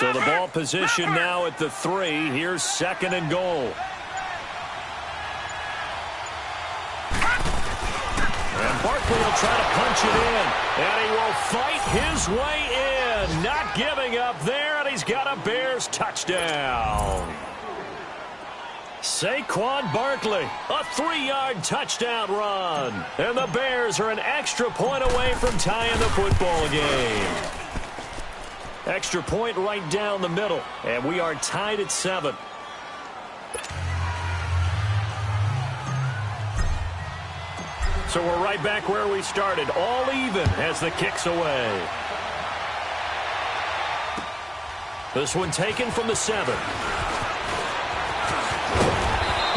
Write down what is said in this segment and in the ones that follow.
So the ball position now at the 3. Here's 2nd and goal. And Barkley will try to punch it in. And he will fight his way in. Not giving up there, and he's got a Bears touchdown. Saquon Barkley, a 3-yard touchdown run. And the Bears are an extra point away from tying the football game. Extra point right down the middle, and we are tied at 7. So we're right back where we started, all even as the kick's away. This one taken from the 7.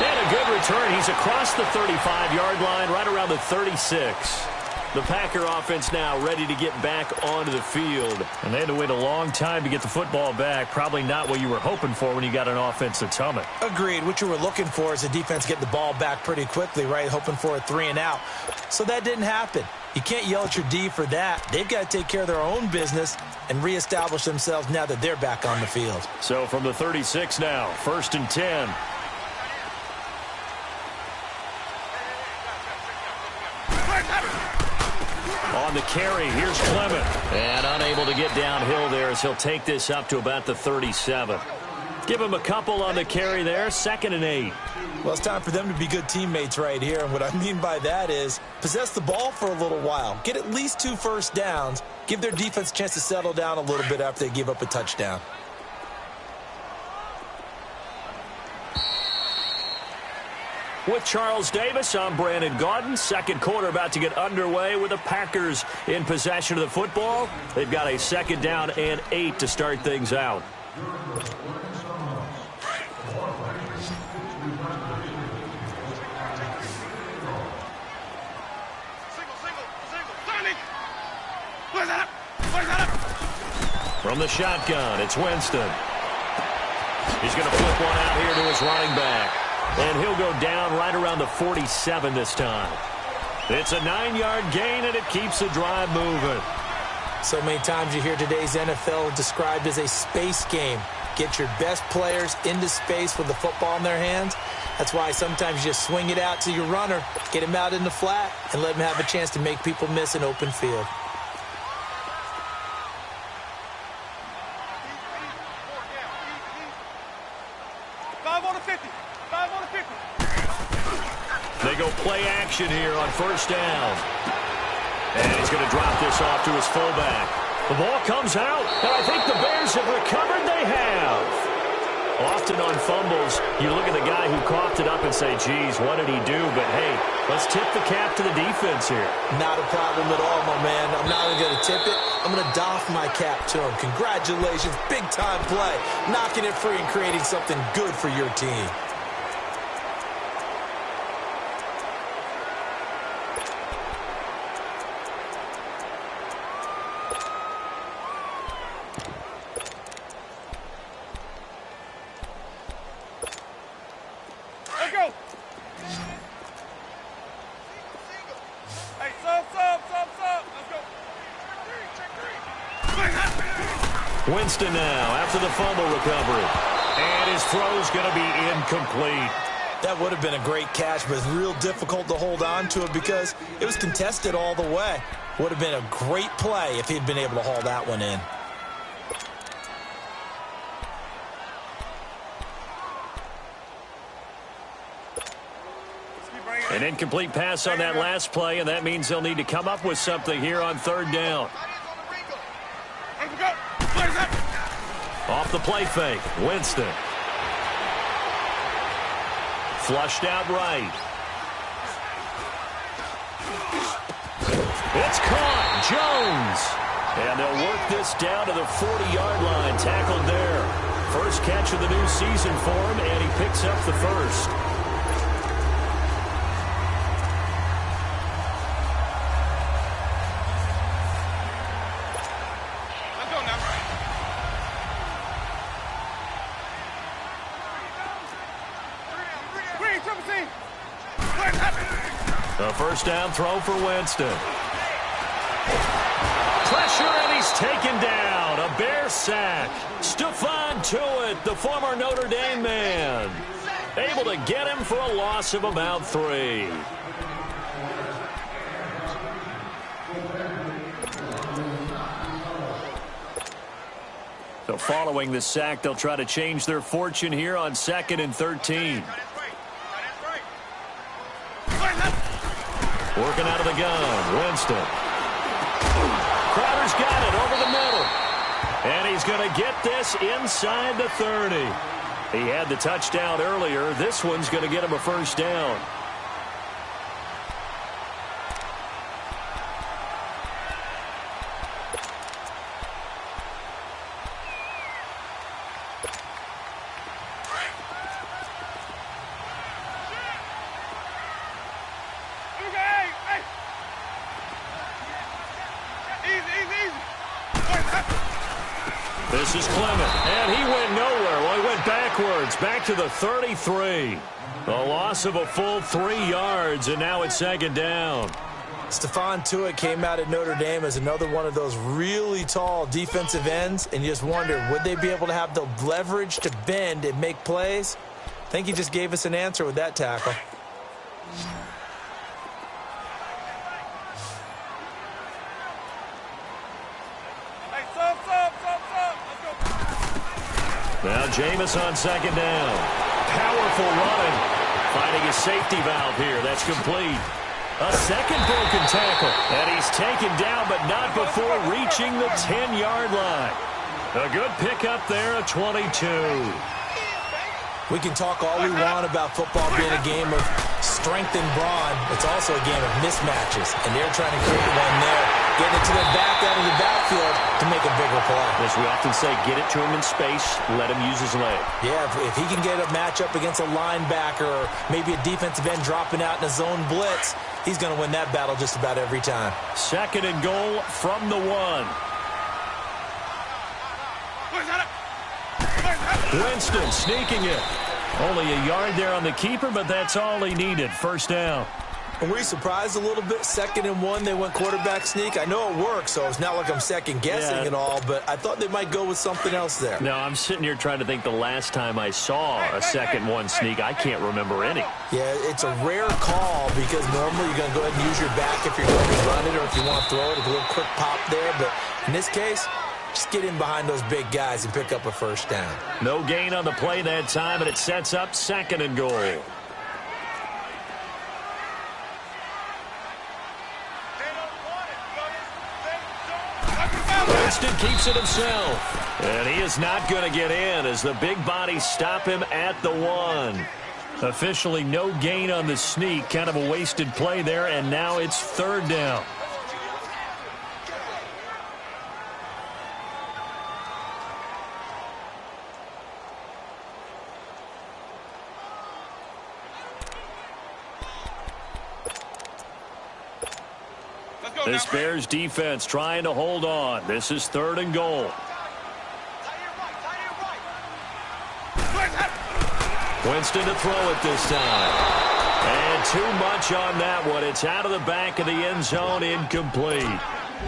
And a good return. He's across the 35-yard line, right around the 36. The Packer offense now ready to get back onto the field. And they had to wait a long time to get the football back. Probably not what you were hoping for when you got an offense that's humming. Agreed. What you were looking for is the defense getting the ball back pretty quickly, right? Hoping for a 3-and-out. So that didn't happen. You can't yell at your D for that. They've got to take care of their own business and reestablish themselves now that they're back on the field. So from the 36 now, 1st and 10. On the carry, here's Clement. And unable to get downhill there as he'll take this up to about the 37. Give him a couple on the carry there, 2nd and 8. Well, it's time for them to be good teammates right here. And what I mean by that is possess the ball for a little while. Get at least 2 first downs. Give their defense a chance to settle down a little bit after they give up a touchdown. With Charles Davis, I'm Brandon Gaudin. Second quarter about to get underway with the Packers in possession of the football. They've got a 2nd down and 8 to start things out. From the shotgun, it's Winston. He's going to flip one out here to his running back. And he'll go down right around the 47 this time. It's a 9-yard gain, and it keeps the drive moving. So many times you hear today's NFL described as a space game. Get your best players into space with the football in their hands. That's why sometimes you just swing it out to your runner, get him out in the flat, and let him have a chance to make people miss an open field. They go play action here on 1st down. And he's going to drop this off to his fullback. The ball comes out, and I think the Bears have recovered. They have. Often on fumbles, you look at the guy who coughed it up and say, geez, what did he do? But, hey, let's tip the cap to the defense here. Not a problem at all, my man. I'm not only going to tip it, I'm going to doff my cap to him. Congratulations, big-time play. Knocking it free and creating something good for your team. Winston now after the fumble recovery. And his throw's going to be incomplete. That would have been a great catch, but it's real difficult to hold on to it because it was contested all the way. Would have been a great play if he'd been able to haul that one in. An incomplete pass on that last play, and that means they'll need to come up with something here on 3rd down. Off the play fake, Winston. Flushed out right. It's caught, Jones. And they'll work this down to the 40-yard line, tackled there. First catch of the new season for him, and he picks up the first. A first down throw for Winston. Pressure, and he he's taken down. A Bear sack. Stephon Tuitt, the former Notre Dame man, able to get him for a loss of about 3. So following the sack, they'll try to change their fortune here on 2nd and 13. Working out of the gun, Winston. Crowder's got it over the middle. And he's going to get this inside the 30. He had the touchdown earlier. This one's going to get him a first down. This is Clement, and he went nowhere. Well, he went backwards, back to the 33. A loss of a full 3 yards, and now it's 2nd down. Stephon Tuitt came out at Notre Dame as another one of those really tall defensive ends, and you just wondered, would they be able to have the leverage to bend and make plays? I think he just gave us an answer with that tackle. Now Jameis on 2nd down. Powerful running. Finding a safety valve here. That's complete. A second broken tackle. And he's taken down, but not before reaching the 10-yard line. A good pickup there, a 22. We can talk all we want about football being a game of strength and brawn. It's also a game of mismatches, and they're trying to create one there. Getting it to the back out of the backfield to make a bigger play. As we often say, get it to him in space, let him use his leg. Yeah, if he can get a matchup against a linebacker or maybe a defensive end dropping out in a zone blitz, he's going to win that battle just about every time. 2nd and goal from the 1. Winston sneaking it. Only a yard there on the keeper, but that's all he needed. First down. And were you surprised a little bit? 2nd and 1, they went quarterback sneak. I know it works, so it's not like I'm second-guessing at all, but I thought they might go with something else there. No, I'm sitting here trying to think the last time I saw a 2nd 1 sneak. I can't remember any. Yeah, it's a rare call because normally you're going to go ahead and use your back if you're going to run it or if you want to throw it, a little quick pop there. But in this case, just get in behind those big guys and pick up a first down. No gain on the play that time, and it sets up 2nd and goal. Winston keeps it himself. And he is not going to get in as the big bodies stop him at the 1. Officially no gain on the sneak. Kind of a wasted play there, and now it's 3rd down. This Bears defense trying to hold on. This is 3rd and goal. Winston to throw it this time. And too much on that one. It's out of the back of the end zone, incomplete.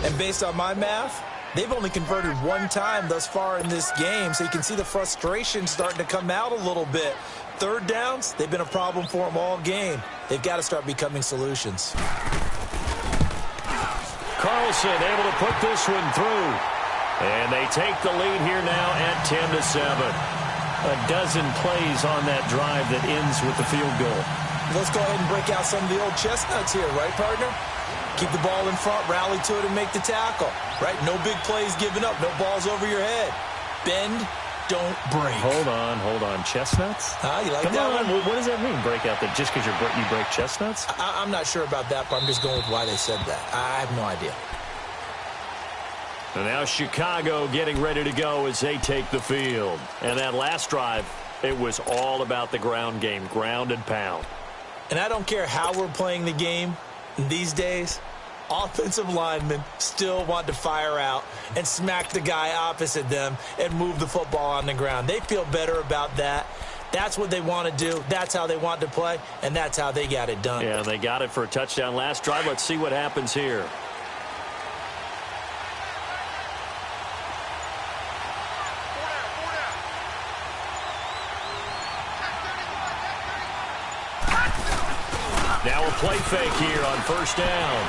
And based on my math, they've only converted 1 time thus far in this game, so you can see the frustration starting to come out a little bit. 3rd downs, they've been a problem for them all game. They've got to start becoming solutions. Carlson able to put this one through. And they take the lead here now at 10-7. A dozen plays on that drive that ends with the field goal. Let's go ahead and break out some of the old chestnuts here, right, partner? Keep the ball in front, rally to it, and make the tackle, right? No big plays given up, no balls over your head. Bend, don't break. Hold on. Chestnuts? You like Come that on. one? What does that mean, break out? That just because you break chestnuts? I'm not sure about that, but I'm just going with why they said that. I have no idea. And now Chicago getting ready to go as they take the field. And that last drive, it was all about the ground game, ground and pound. And I don't care how we're playing the game these days, offensive linemen still want to fire out and smack the guy opposite them and move the football on the ground. They feel better about that. That's what they want to do. That's how they want to play, and that's how they got it done. Yeah, they got it for a touchdown last drive. Let's see what happens here. Now a play fake here on first down.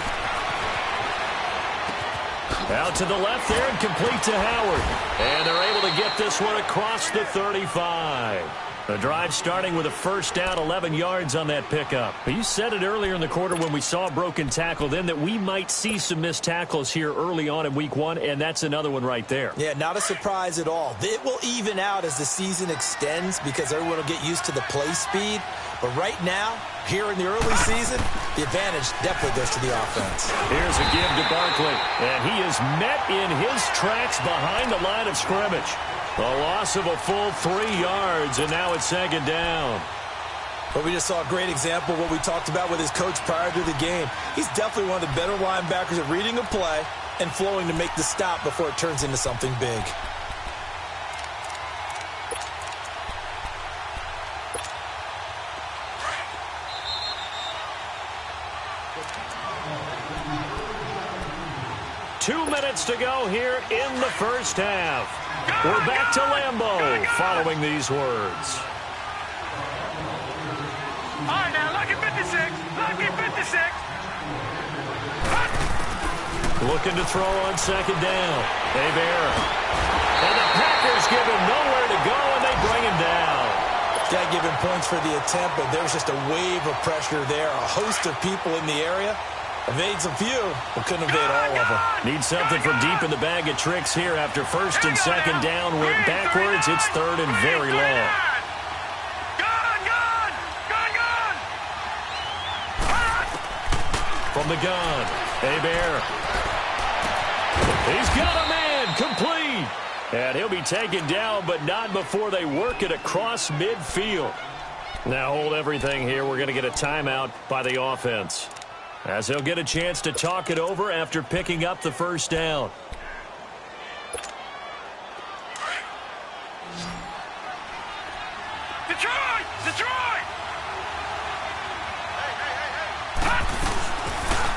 Out to the left there and complete to Howard. And they're able to get this one across the 35. The drive starting with a first down, 11 yards on that pickup. But you said it earlier in the quarter when we saw a broken tackle then that we might see some missed tackles here early on in week one, and that's another one right there. Yeah, not a surprise at all. It will even out as the season extends because everyone will get used to the play speed. But right now, here in the early season, the advantage definitely goes to the offense. Here's a give to Barkley, and he is met in his tracks behind the line of scrimmage. A loss of a full 3 yards, and now it's second down. But we just saw a great example of what we talked about with his coach prior to the game. He's definitely one of the better linebackers at reading a play and flowing to make the stop before it turns into something big. Two minutes to go here in the first half. We're back to Lambeau following these words. All right, now, lucky 56. Lucky 56. Looking to throw on second down. Hebert. And the Packers give him nowhere to go, and they bring him down. Got to give him points for the attempt, but there's just a wave of pressure there. A host of people in the area. Evades a few, but couldn't evade all of them. Need something from deep in the bag of tricks here after first and second down went backwards. It's third and very long. From the gun, Hebert. He's got a man, complete. And he'll be taken down, but not before they work it across midfield. Now hold everything here. We're going to get a timeout by the offense, as they'll get a chance to talk it over after picking up the first down. Detroit! Detroit!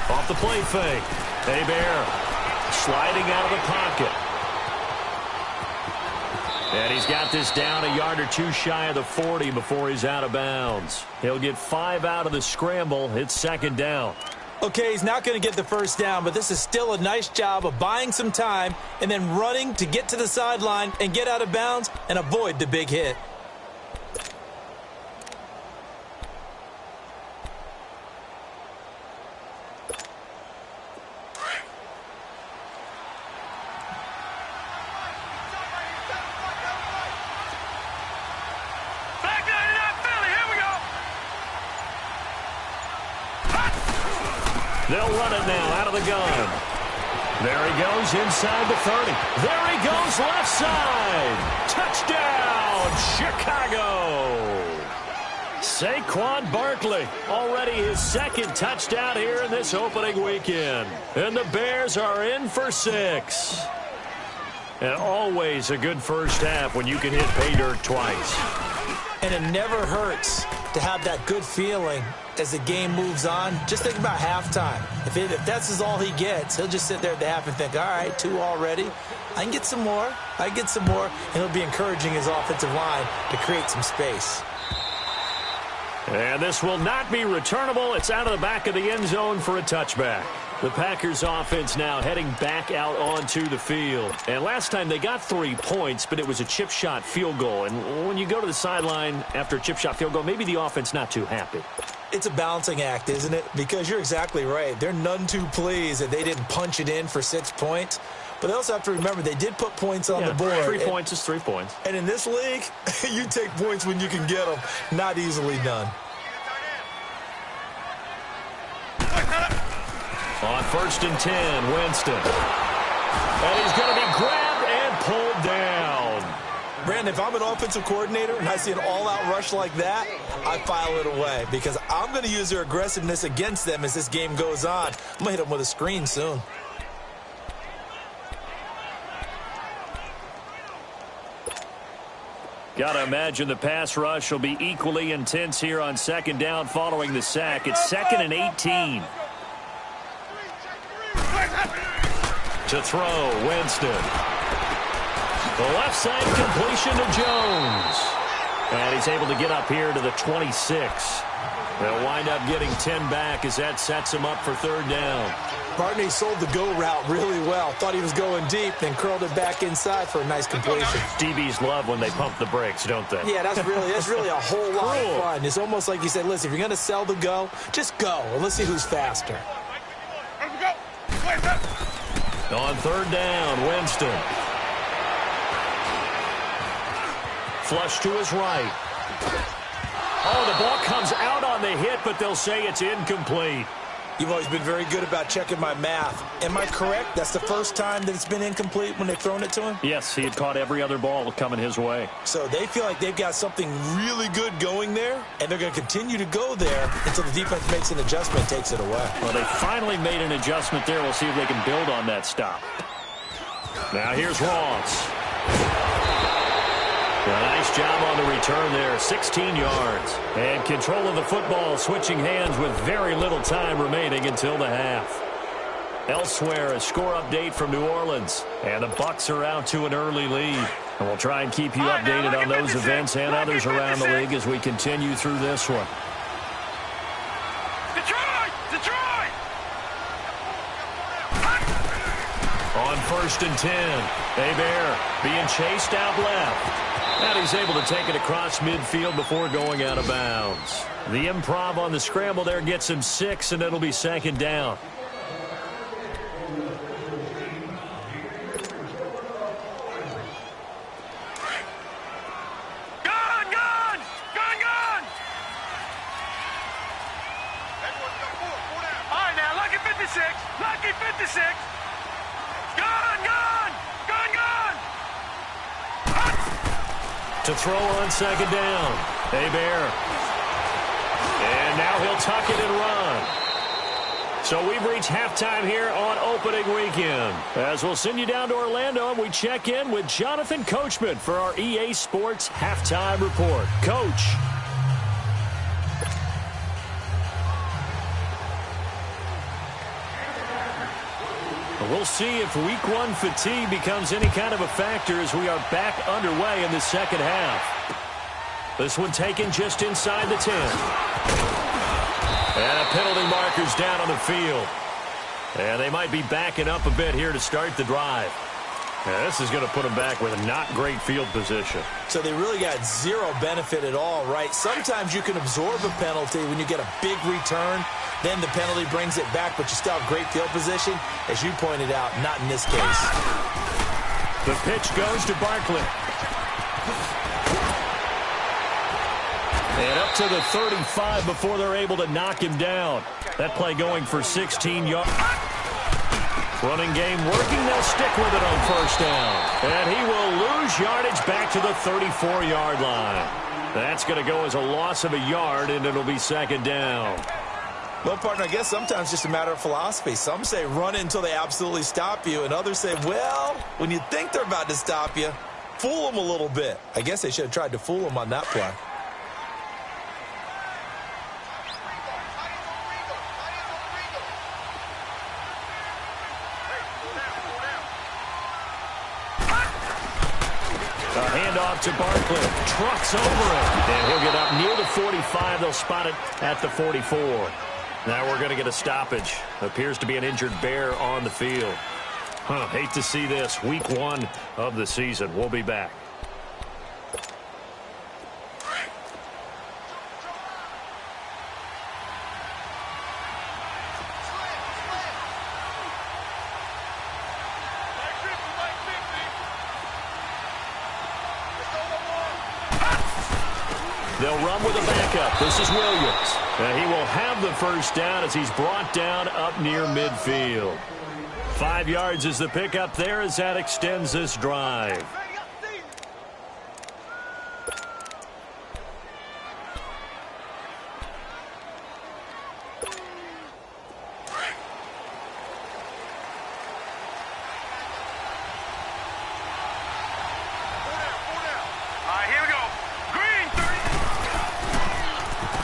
Off the play fake. Hebert sliding out of the pocket. And he's got this down a yard or two shy of the 40 before he's out of bounds. He'll get 5 out of the scramble. It's second down. Okay, he's not going to get the first down, but this is still a nice job of buying some time and then running to get to the sideline and get out of bounds and avoid the big hit. They'll run it now out of the gun. There he goes inside the 30. There he goes left side. Touchdown, Chicago. Saquon Barkley, already his second touchdown here in this opening weekend. And the Bears are in for 6. And always a good first half when you can hit pay dirt twice. And it never hurts to have that good feeling as the game moves on. Just think about halftime. If that's all he gets, he'll just sit there at the half and think, all right, 2 already. I can get some more. I can get some more. And he'll be encouraging his offensive line to create some space. And this will not be returnable. It's out of the back of the end zone for a touchback. The Packers offense now heading back out onto the field. And last time they got 3 points, but it was a chip shot field goal. And when you go to the sideline after a chip shot field goal, maybe the offense not too happy. It's a balancing act, isn't it? Because you're exactly right. They're none too pleased that they didn't punch it in for 6 points. But they also have to remember they did put points on the board. 3 points is 3 points. And in this league, you take points when you can get them. Not easily done. On first and 10, Winston. And he's going to be grabbed and pulled down. Brandon, if I'm an offensive coordinator and I see an all-out rush like that, I file it away because I'm going to use their aggressiveness against them as this game goes on. I'm going to hit them with a screen soon. Got to imagine the pass rush will be equally intense here on second down following the sack. It's 2nd and 18. To throw, Winston. The left side completion to Jones. And he's able to get up here to the 26. They'll wind up getting 10 back as that sets them up for third down. Partner, he sold the go route really well. Thought he was going deep, then curled it back inside for a nice completion. DBs love when they pump the brakes, don't they? Yeah, that's really a whole lot of fun. It's almost like you said, listen, if you're going to sell the go, just go. And let's see who's faster. On third down, Winston. Flush to his right. Oh, the ball comes out on the hit, but they'll say it's incomplete. You've always been very good about checking my math. Am I correct? That's the first time that it's been incomplete when they've thrown it to him? Yes, he had caught every other ball coming his way. So they feel like they've got something really good going there, and they're going to continue to go there until the defense makes an adjustment and takes it away. Well, they finally made an adjustment there. We'll see if they can build on that stop. Now here's Ross. A nice job on the return there, 16 yards. And control of the football, switching hands with very little time remaining until the half. Elsewhere, a score update from New Orleans. And the Bucs are out to an early lead. And we'll try and keep you updated on those events and others around the league as we continue through this one. Detroit! On 1st and 10, Hebert being chased out left. And he's able to take it across midfield before going out of bounds. The improv on the scramble there gets him 6, and it'll be second down. Gun! All right, now, lucky 56. Gun! To throw on second down. Hebert. And now he'll tuck it and run. So we've reached halftime here on opening weekend. As we'll send you down to Orlando, and we check in with Jonathan Coachman for our EA Sports Halftime Report. Coach. We'll see if week one fatigue becomes any kind of a factor as we are back underway in the second half. This one taken just inside the 10. And a penalty marker's down on the field. And they might be backing up a bit here to start the drive. Yeah, this is going to put them back with a not great field position. So they really got zero benefit at all, right? Sometimes you can absorb a penalty when you get a big return. Then the penalty brings it back, but you still have great field position. As you pointed out, not in this case. The pitch goes to Barkley. And up to the 35 before they're able to knock him down. That play going for 16 yards. Running game working. They'll stick with it on first down. And he will lose yardage back to the 34-yard line. That's going to go as a loss of a yard, and it'll be second down. Well, partner, I guess sometimes it's just a matter of philosophy. Some say run until they absolutely stop you, and others say, well, when you think they're about to stop you, fool them a little bit. I guess they should have tried to fool them on that play. A handoff to Barkley. Trucks over it. And he'll get up near the 45. They'll spot it at the 44. Now we're going to get a stoppage. Appears to be an injured Bear on the field. Hate to see this. Week one of the season. We'll be back. They'll run with a backup. This is Williams. And he will have the first down as he's brought down up near midfield. 5 yards is the pickup there as that extends this drive.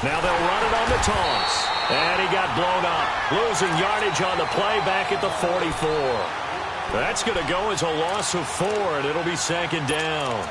Now they'll run it on the toss. And he got blown up. Losing yardage on the play back at the 44. That's going to go as a loss of 4, and it'll be second down.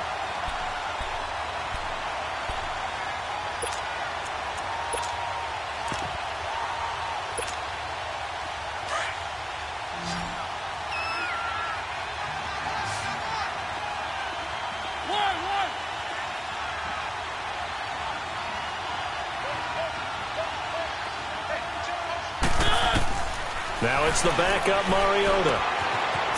Now it's the backup Mariota.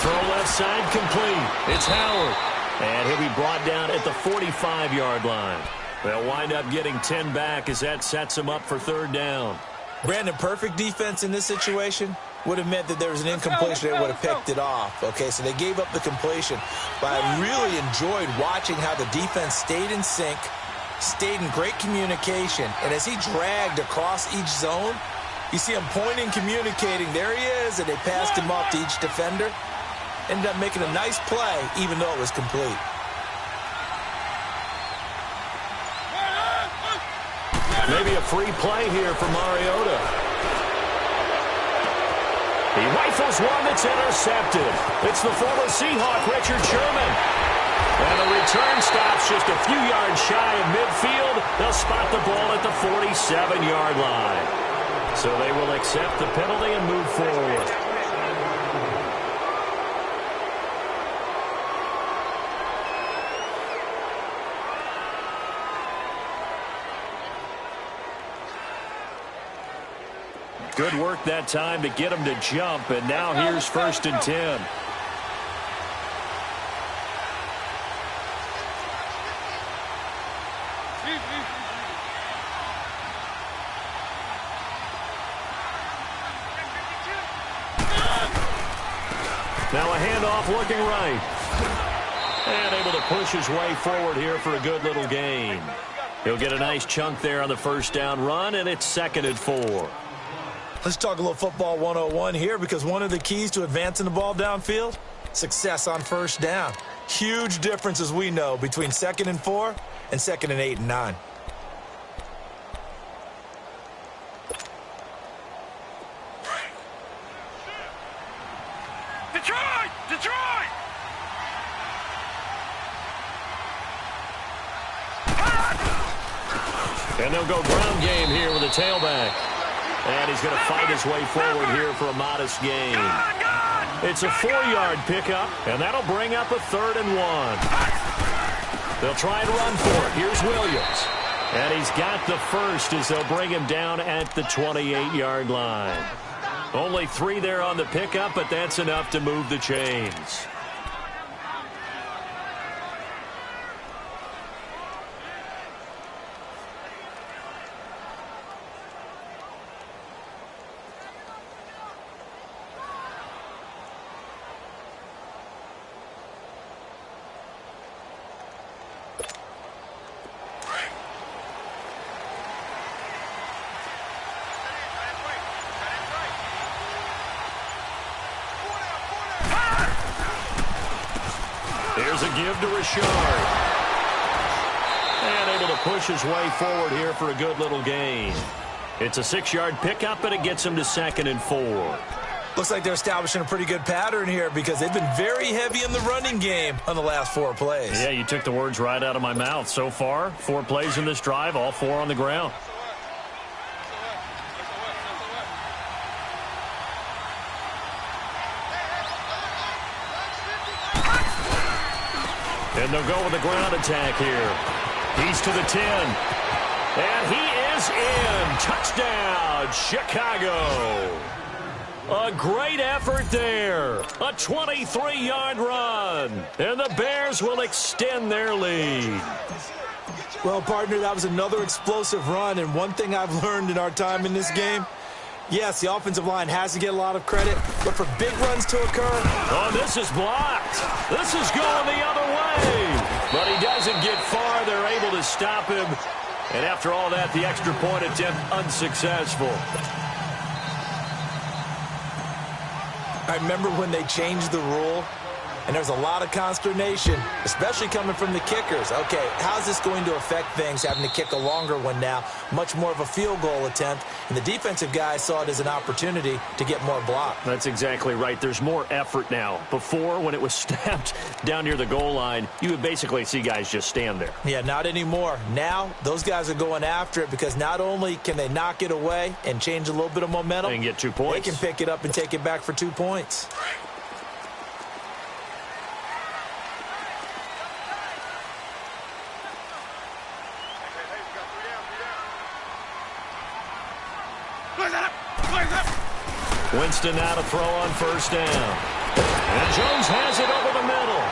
Throw left side complete. It's Howard. And he'll be brought down at the 45-yard line. They'll wind up getting 10 back as that sets him up for third down. Brandon, perfect defense in this situation would have meant that there was an incompletion. They would have picked it off. Okay, so they gave up the completion. But I really enjoyed watching how the defense stayed in sync, stayed in great communication. And as he dragged across each zone, you see him pointing, communicating. There he is, and they passed him off to each defender. Ended up making a nice play, even though it was complete. Maybe a free play here for Mariota. He rifles one that's intercepted. It's the former Seahawk, Richard Sherman. And the return stops just a few yards shy of midfield. They'll spot the ball at the 47-yard line. So they will accept the penalty and move forward. Good work that time to get him to jump, and now here's 1st and 10. Now a handoff looking right. And able to push his way forward here for a good little gain. He'll get a nice chunk there on the first down run, and it's 2nd and 4. Let's talk a little football 101 here, because one of the keys to advancing the ball downfield, success on first down. Huge difference, as we know, between 2nd and 4 and 2nd and 8 and 9. Detroit! Detroit! And they'll go ground game here with a tailback. And he's going to fight his way forward here for a modest gain. It's a 4-yard pickup, and that'll bring up a 3rd and 1. They'll try and run for it. Here's Williams. And he's got the first as they'll bring him down at the 28-yard line. Only 3 there on the pickup, but that's enough to move the chains. Here's a give to Richard. And able to push his way forward here for a good little gain. It's a 6-yard pickup, and it gets him to 2nd and 4. Looks like they're establishing a pretty good pattern here, because they've been very heavy in the running game on the last 4 plays. Yeah, you took the words right out of my mouth. So far, 4 plays in this drive, all 4 on the ground. And they'll go with a ground attack here. He's to the 10. And he is in. Touchdown, Chicago. A great effort there. A 23-yard run. And the Bears will extend their lead. Well, partner, that was another explosive run. And one thing I've learned in our time in this game, yes, the offensive line has to get a lot of credit, but for big runs to occur. Oh, this is blocked. This is going the other way. But he doesn't get far. They're able to stop him. And after all that, the extra point attempt unsuccessful. I remember when they changed the rule, and there's a lot of consternation, especially coming from the kickers. Okay, how's this going to affect things, having to kick a longer one now? Much more of a field goal attempt. And the defensive guys saw it as an opportunity to get more block. That's exactly right. There's more effort now. Before, when it was snapped down near the goal line, you would basically see guys just stand there. Yeah, not anymore. Now, those guys are going after it, because not only can they knock it away and change a little bit of momentum, and get 2 points. They can pick it up and take it back for 2 points. Winston now to throw on first down. And Jones has it over the middle.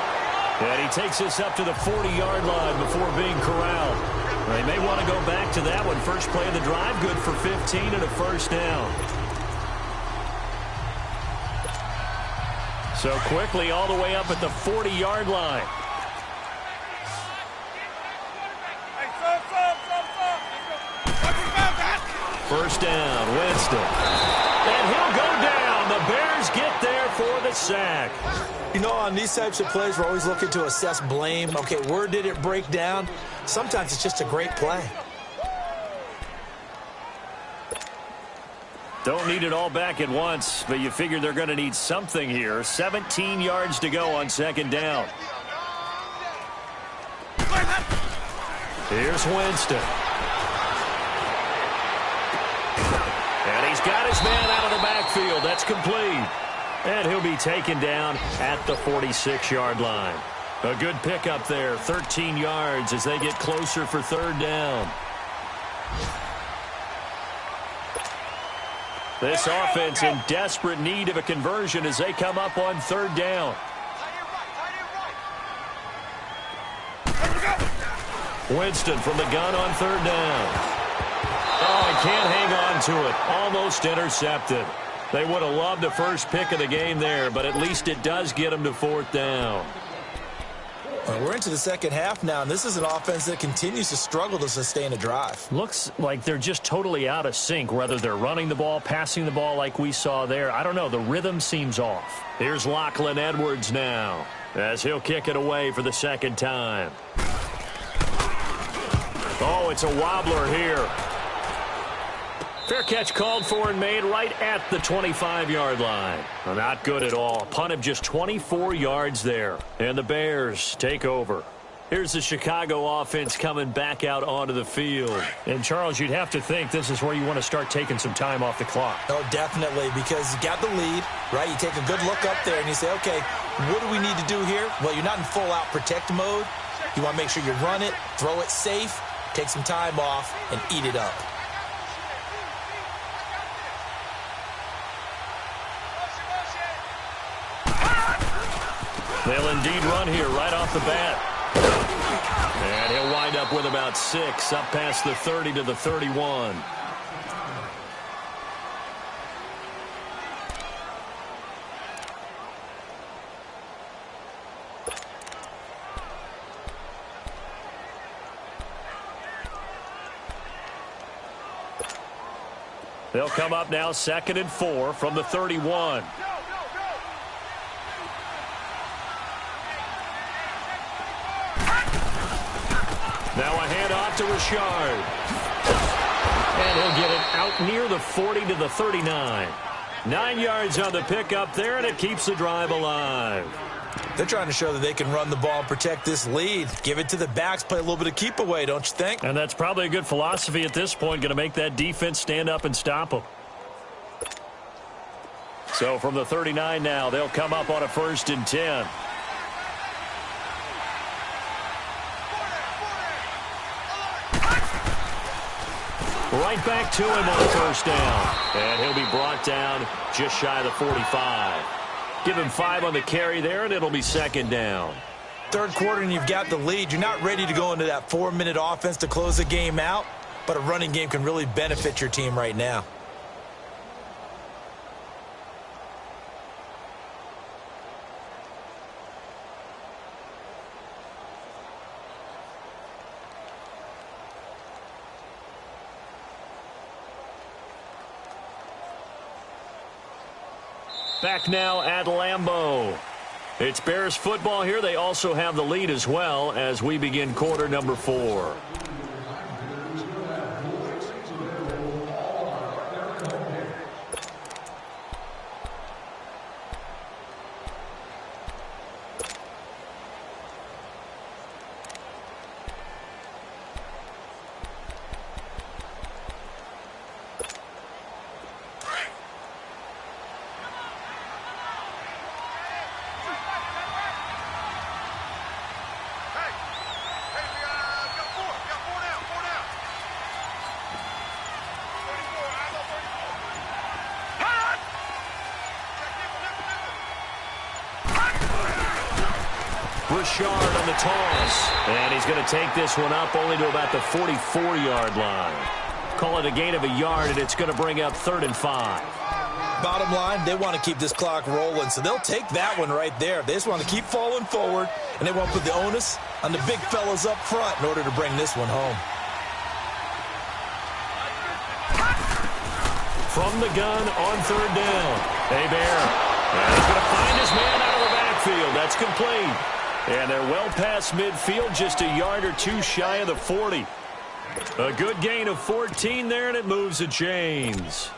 And he takes this up to the 40-yard line before being corralled. They may want to go back to that one. First play of the drive, good for 15 and a first down. So quickly all the way up at the 40-yard line. First down, Winston. And he'll go down. The Bears get there for the sack. You know, on these types of plays, we're always looking to assess blame. Okay, where did it break down? Sometimes it's just a great play. Don't need it all back at once, but you figure they're going to need something here. 17 yards to go on second down. Here's Winston. And he's got his man out of the backfield. That's complete. And he'll be taken down at the 46-yard line. A good pickup there, 13 yards as they get closer for third down. This offense in desperate need of a conversion as they come up on third down. Winston from the gun on third down. Oh, he can't hang on to it. Almost intercepted. They would have loved the first pick of the game there, but at least it does get them to fourth down. Well, we're into the second half now, and this is an offense that continues to struggle to sustain a drive. Looks like they're just totally out of sync, whether they're running the ball, passing the ball like we saw there. I don't know. The rhythm seems off. Here's Lachlan Edwards now as he'll kick it away for the second time. Oh, it's a wobbler here. Fair catch called for and made right at the 25-yard line. Well, not good at all. Punt of just 24 yards there. And the Bears take over. Here's the Chicago offense coming back out onto the field. And, Charles, you'd have to think this is where you want to start taking some time off the clock. Oh, definitely, because you got the lead, right? You take a good look up there and you say, okay, what do we need to do here? Well, you're not in full-out protect mode. You want to make sure you run it, throw it safe, take some time off, and eat it up. They'll indeed run here right off the bat. And he'll wind up with about 6, up past the 30 to the 31. They'll come up now 2nd and 4 from the 31. Now a handoff to Richard. And he'll get it out near the 40 to the 39. 9 yards on the pickup there, and it keeps the drive alive. They're trying to show that they can run the ball and protect this lead. Give it to the backs, play a little bit of keep away, don't you think? And that's probably a good philosophy at this point, going to make that defense stand up and stop them. So from the 39 now, they'll come up on a 1st and 10. Right back to him on 1st down. And he'll be brought down just shy of the 45. Give him 5 on the carry there, and it'll be 2nd down. Third quarter, and you've got the lead. You're not ready to go into that 4-minute offense to close the game out, but a running game can really benefit your team right now. Back now at Lambeau. It's Bears football here. They also have the lead as well as we begin quarter number 4. Richard on the toss. And he's going to take this one up only to about the 44-yard line. Call it a gain of a yard, and it's going to bring up 3rd and 5. Bottom line, they want to keep this clock rolling, so they'll take that one right there. They just want to keep falling forward, and they want to put the onus on the big fellas up front in order to bring this one home. From the gun on 3rd down. Hebert. And he's going to find his man out of the backfield. That's complete. And they're well past midfield, just a yard or two shy of the 40. A good gain of 14 there, and it moves the chains.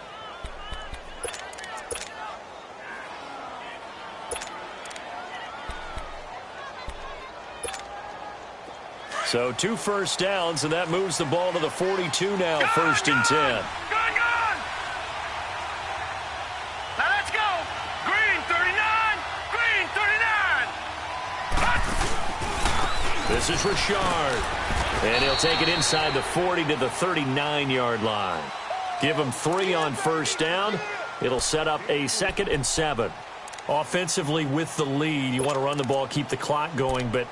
So 2 first downs, and that moves the ball to the 42 now, 1st and 10. Gone! Now let's go! Green 39! Green 39! This is Richard. And he'll take it inside the 40 to the 39-yard line. Give him 3 on 1st down. It'll set up a 2nd and 7. Offensively with the lead, you want to run the ball, keep the clock going, but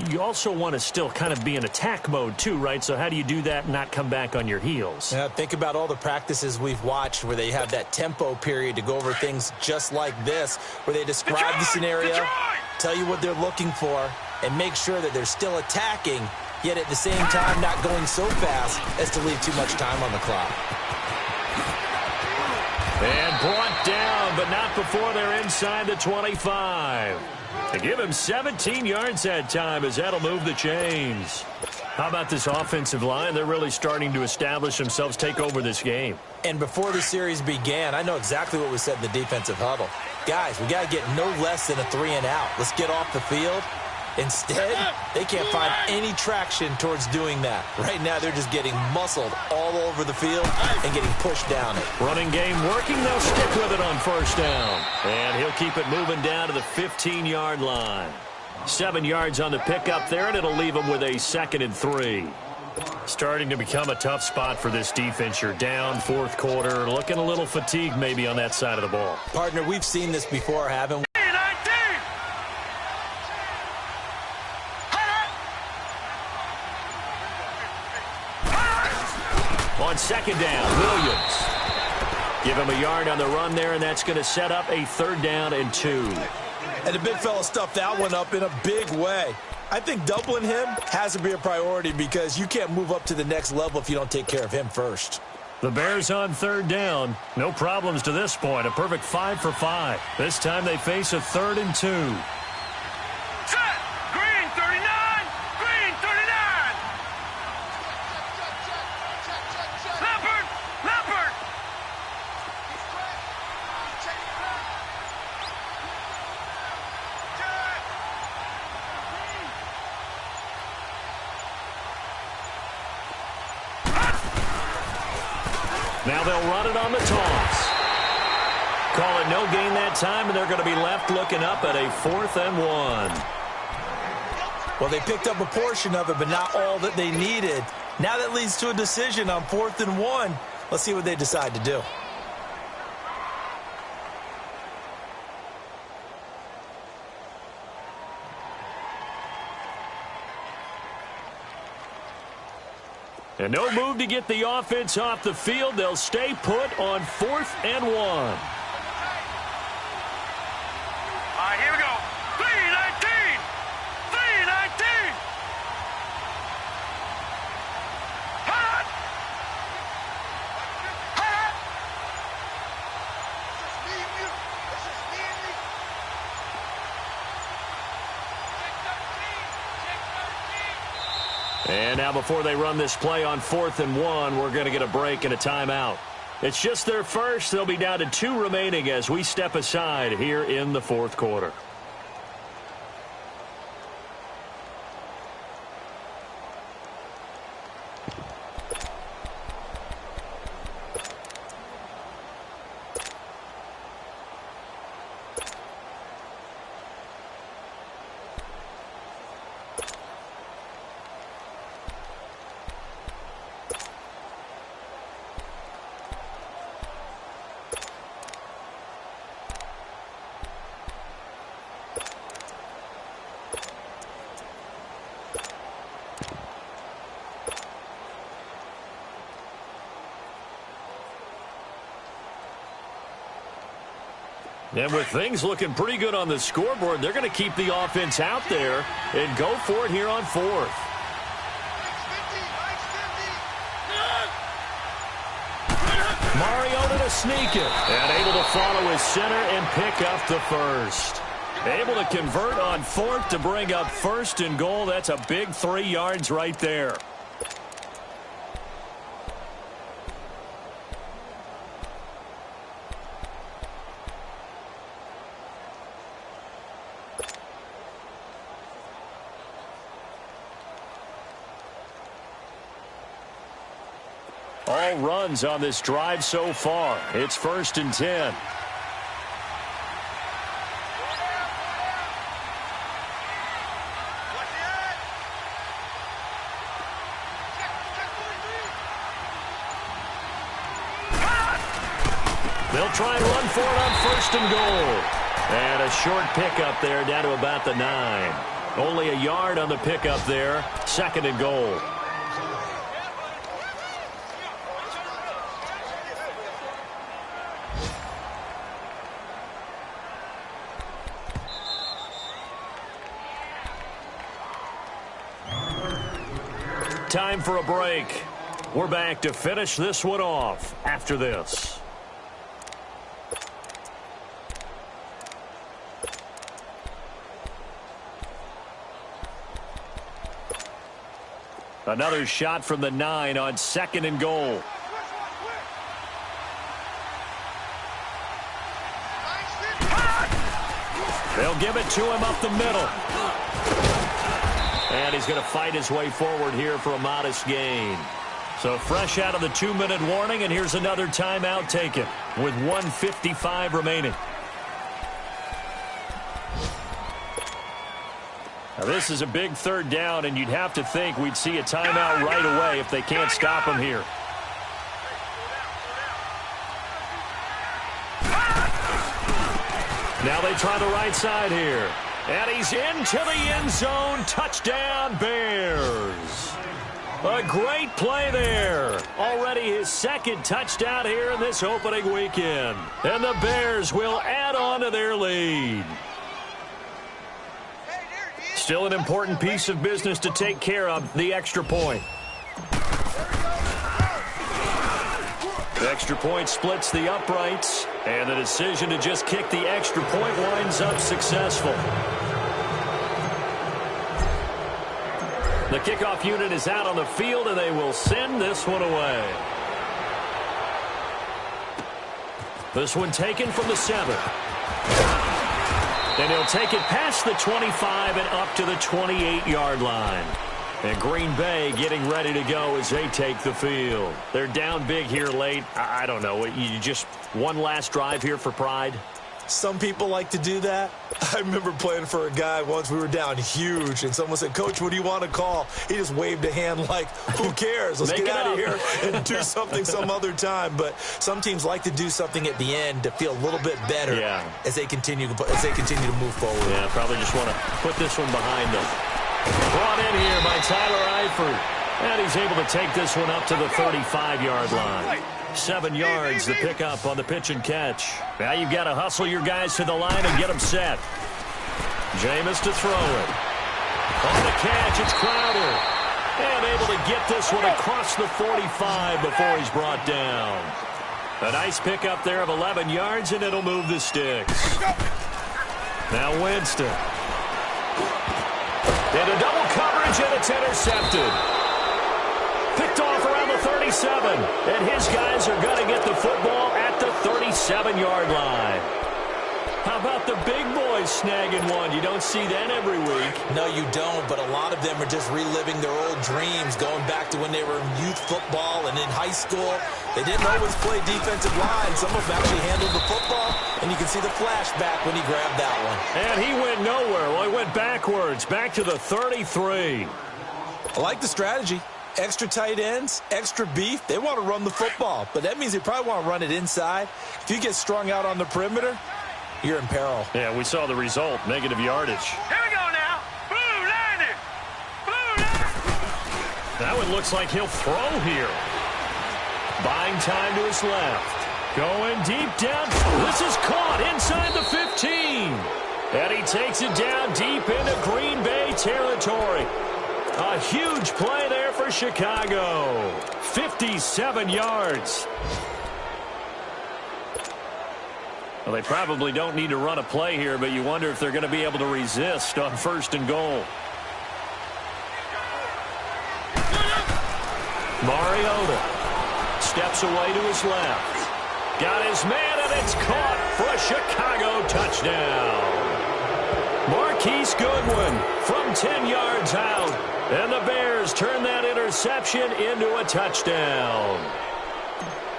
you also want to still kind of be in attack mode too, right? So how do you do that and not come back on your heels? Yeah, think about all the practices we've watched where they have that tempo period to go over things just like this, where they describe the scenario, tell you what they're looking for, and make sure that they're still attacking, yet at the same time not going so fast as to leave too much time on the clock. And brought down, but not before they're inside the 25. They give him 17 yards that time, as that'll move the chains. How about this offensive line? They're really starting to establish themselves, take over this game. And before the series began, I know exactly what was said in the defensive huddle. Guys, we got to get no less than a 3-and-out. Let's get off the field. Instead, they can't find any traction towards doing that. Right now, they're just getting muscled all over the field and getting pushed down it. Running game working. They'll stick with it on 1st down. And he'll keep it moving down to the 15-yard line. 7 yards on the pickup there, and it'll leave them with a 2nd and 3. Starting to become a tough spot for this defense. You're down 4th quarter, looking a little fatigued maybe on that side of the ball. Partner, we've seen this before, haven't we? On 2nd down, Williams. Give him a yard on the run there, and that's going to set up a 3rd down and 2. And the big fella stuffed that one up in a big way. I think doubling him has to be a priority because you can't move up to the next level if you don't take care of him first. The Bears on 3rd down. No problems to this point. A perfect 5 for 5. This time they face a 3rd and 2. Set! Green 39! Green 39! Leopard! Leopard! Now they'll run it on the toss. Call it no gain that time, and they're going to be left looking up at a 4th and 1. Well, they picked up a portion of it, but not all that they needed. Now that leads to a decision on 4th and 1. Let's see what they decide to do. And no move to get the offense off the field. They'll stay put on 4th and 1. All right, here we go. 3-19! 3-19! Hot! Hot! And now before they run this play on 4th and 1, we're going to get a break and a timeout. It's just their first. They'll be down to 2 remaining as we step aside here in the 4th quarter. And with things looking pretty good on the scoreboard, they're going to keep the offense out there and go for it here on fourth. Mariota to sneak it. And able to follow his center and pick up the first. Able to convert on fourth to bring up first and goal. That's a big 3 yards right there. All runs on this drive so far. It's 1st and 10. They'll try and run for it on 1st and goal. And a short pickup there down to about the 9. Only a yard on the pickup there. 2nd and goal. Time for a break. We're back to finish this one off after this. Another shot from the 9 on 2nd and goal. They'll give it to him up the middle. And he's going to fight his way forward here for a modest gain. So fresh out of the 2-minute warning, and here's another timeout taken with 1:55 remaining. Now this is a big 3rd down, and you'd have to think we'd see a timeout right away if they can't stop him here. Now they try the right side here. And he's into the end zone. Touchdown, Bears. A great play there. Already his 2nd touchdown here in this opening weekend. And the Bears will add on to their lead. Still an important piece of business to take care of, the extra point. The extra point splits the uprights, and the decision to just kick the extra point winds up successful. The kickoff unit is out on the field, and they will send this one away. This one taken from the 7. And he'll take it past the 25 and up to the 28-yard line. And Green Bay getting ready to go as they take the field. They're down big here late. I don't know. You just one last drive here for pride? Some people like to do that. I remember playing for a guy once. We were down huge, and someone said, "Coach, what do you want to call?" He just waved a hand like, who cares? Let's get out of here and do something some other time. But some teams like to do something at the end to feel a little bit better as they continue to move forward. Yeah, probably just want to put this one behind them. Brought in here by Tyler Eifert. And he's able to take this one up to the 35-yard line. 7 yards, the pickup on the pitch and catch. Now you've got to hustle your guys to the line and get them set. Jameis to throw it. On the catch, it's Crowder. And able to get this one across the 45 before he's brought down. A nice pickup there of 11 yards, and it'll move the sticks. Now Winston. Into double coverage, and it's intercepted. Picked off around the 37, and his guys are going to get the football at the 37-yard line. How about the big boys snagging one? You don't see that every week. No, you don't, but a lot of them are just reliving their old dreams, going back to when they were in youth football and in high school. They didn't always play defensive line. Some of them actually handled the football, and you can see the flashback when he grabbed that one. And he went nowhere. Well, he went backwards, back to the 33. I like the strategy. Extra tight ends, extra beef. They want to run the football, but that means they probably want to run it inside. If you get strung out on the perimeter, you're in peril. Yeah, we saw the result, negative yardage. Here we go now. Blue liner. Blue liner. That one looks like he'll throw here. Buying time to his left. Going deep down. This is caught inside the 15. And he takes it down deep into Green Bay territory. A huge play there for Chicago. 57 yards. Well, they probably don't need to run a play here, but you wonder if they're going to be able to resist on 1st and goal. Mariota steps away to his left. Got his man, and it's caught for a Chicago touchdown. Marquise Goodwin from 10 yards out. And the Bears turn that interception into a touchdown.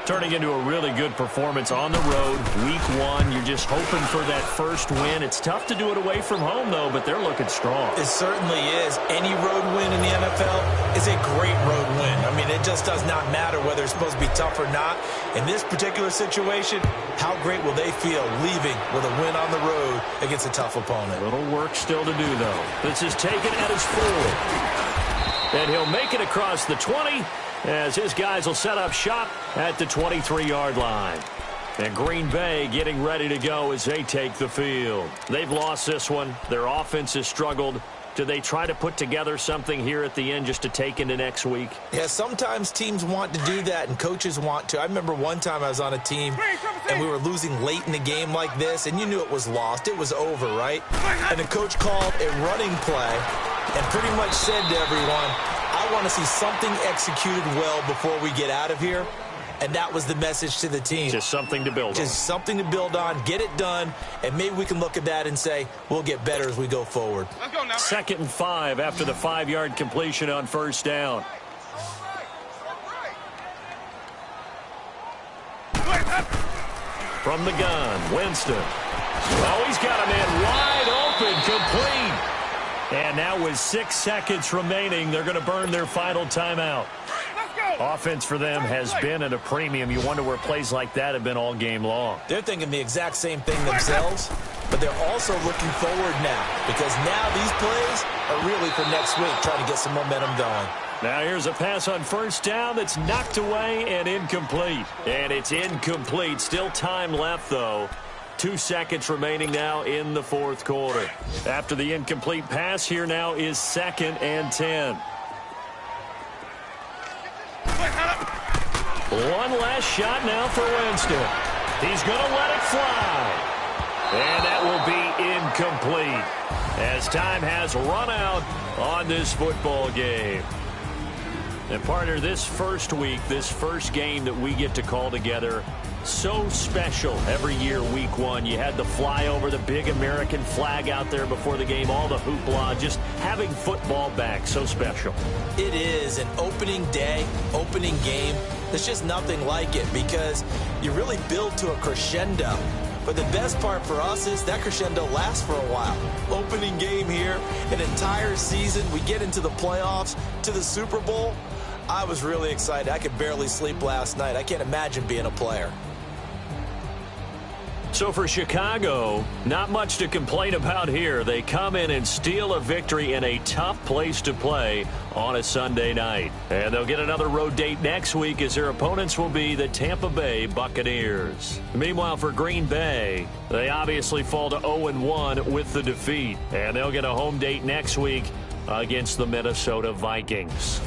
Turning into a really good performance on the road. Week 1, you're just hoping for that first win. It's tough to do it away from home, though, but they're looking strong. It certainly is. Any road win in the NFL is a great road win. I mean, it just does not matter whether it's supposed to be tough or not. In this particular situation, how great will they feel leaving with a win on the road against a tough opponent? A little work still to do, though. This is taken at his 4. And he'll make it across the 20 as his guys will set up shop at the 23-yard line. And Green Bay getting ready to go as they take the field. They've lost this one. Their offense has struggled. Do they try to put together something here at the end just to take into next week? Yeah, sometimes teams want to do that and coaches want to. I remember one time I was on a team and we were losing late in a game like this, and you knew it was lost. It was over, right? And the coach called a running play and pretty much said to everyone, I want to see something executed well before we get out of here. And that was the message to the team. Just something to build on. Just something to build on, get it done, and maybe we can look at that and say, we'll get better as we go forward. Let's go now. 2nd and 5 after the 5-yard completion on 1st down. From the gun, Winston. Oh, he's got a man wide open, complete. And now with 6 seconds remaining, they're going to burn their final timeout. Offense for them has been at a premium. You wonder where plays like that have been all game long. They're thinking the exact same thing themselves, but they're also looking forward now because now these plays are really for next week, trying to get some momentum going. Now here's a pass on 1st down that's knocked away and incomplete. And it's incomplete. Still time left, though. 2 seconds remaining now in the 4th quarter. After the incomplete pass, here now is 2nd and 10. One last shot now for Winston. He's going to let it fly. And that will be incomplete as time has run out on this football game. And partner, this first week, this first game that we get to call together, so special every year, week 1. You had the flyover, the big American flag out there before the game, all the hoopla, just having football back, so special. It is an opening day, opening game. There's just nothing like it because you really build to a crescendo. But the best part for us is that crescendo lasts for a while. Opening game here, an entire season. We get into the playoffs, to the Super Bowl. I was really excited. I could barely sleep last night. I can't imagine being a player. So for Chicago, not much to complain about here. They come in and steal a victory in a tough place to play on a Sunday night. And they'll get another road date next week as their opponents will be the Tampa Bay Buccaneers. Meanwhile, for Green Bay, they obviously fall to 0-1 with the defeat. And they'll get a home date next week against the Minnesota Vikings.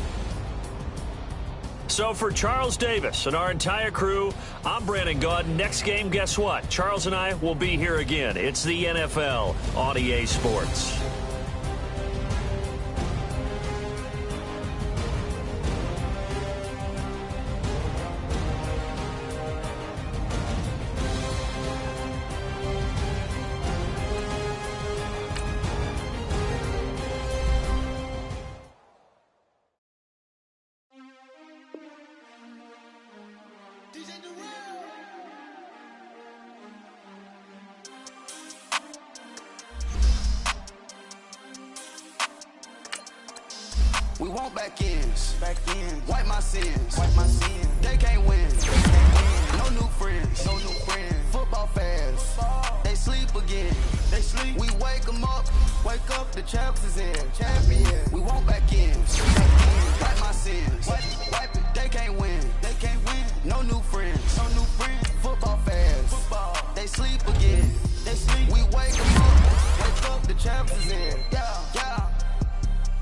So for Charles Davis and our entire crew, I'm Brandon Gaudin. Next game, guess what? Charles and I will be here again. It's the NFL on EA Sports. We want back ends. Wipe my sins. They can't win. No new friends. Football fans. They sleep again. We wake them up. The champs is in. We want back ends. Wipe my sins. Wipe it. They can't win. No new friends. Football champs is in. Yeah.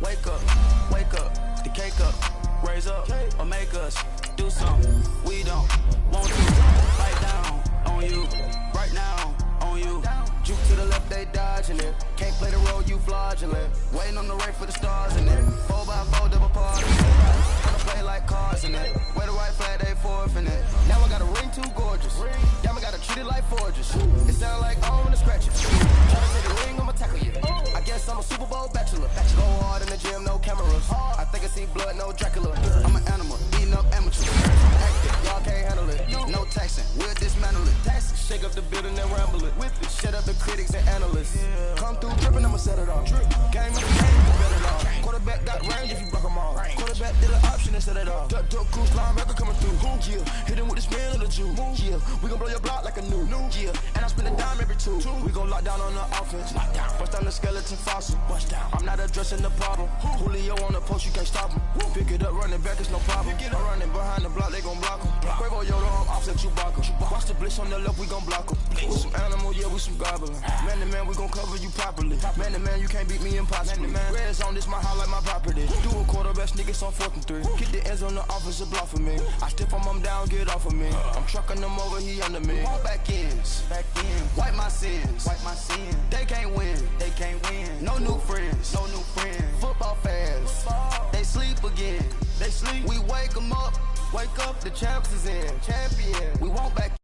Wake up, the cake up, raise up, or make us do something we don't want to. Fight down on you, right now on you. Juke to the left, they dodging it. Can't play the role, you fraudulent. Waiting on the right for the stars in it. 4x4 double party. Gonna play like cars in it. Wear the white flag, they forfeit it. Now I got a ring too gorgeous. Y'all gotta treat it like forges. It sound like I wanna scratch it. Try to take the ring, I'ma tackle you. I guess I'm a Super Bowl bachelor. Go hard in the gym, no cameras. I think I see blood, no Dracula. I'm an animal, eating up amateurs. Active, y'all can't handle it. No taxing, we'll dismantle it. Shake up the building and ramble it. Whip it, shut up the critics and analysts. Come through dripping, I'ma set it off. Game of the game, you bet it off. Quarterback got range if you block them all. Quarterback did an option and set it off. Duck, cruise, linebacker coming through. Yeah, hit him with the spin of the Jew. Yeah, we gon' blow your block like a new. Yeah, and I spend a dime every two. We gon' lock down on the offense. Bust down the skeleton fossil. I'm not addressing the problem. Julio on the post, you can't stop him. Pick it up, running back, it's no problem. I'm running behind the block, they gon' block him. Quavo Yoda, I'm offset Chewbacca. Watch the blitz on the left, we gon' block him. We some animal, yeah, we some goblin. Man to man, we gon' cover you properly. Man to man, you can't beat me impossibly. Red zone, this my house like my property. Do a quarterback, niggas on 4th and 3. Get the ends on the offensive block for me. I stiff him down, get off of me. I'm trucking them over, he under me. All back ends, wipe my sins. They can't win. No new friends. Football fans, they sleep again. We wake them up. The champs is in. Champion. We won't back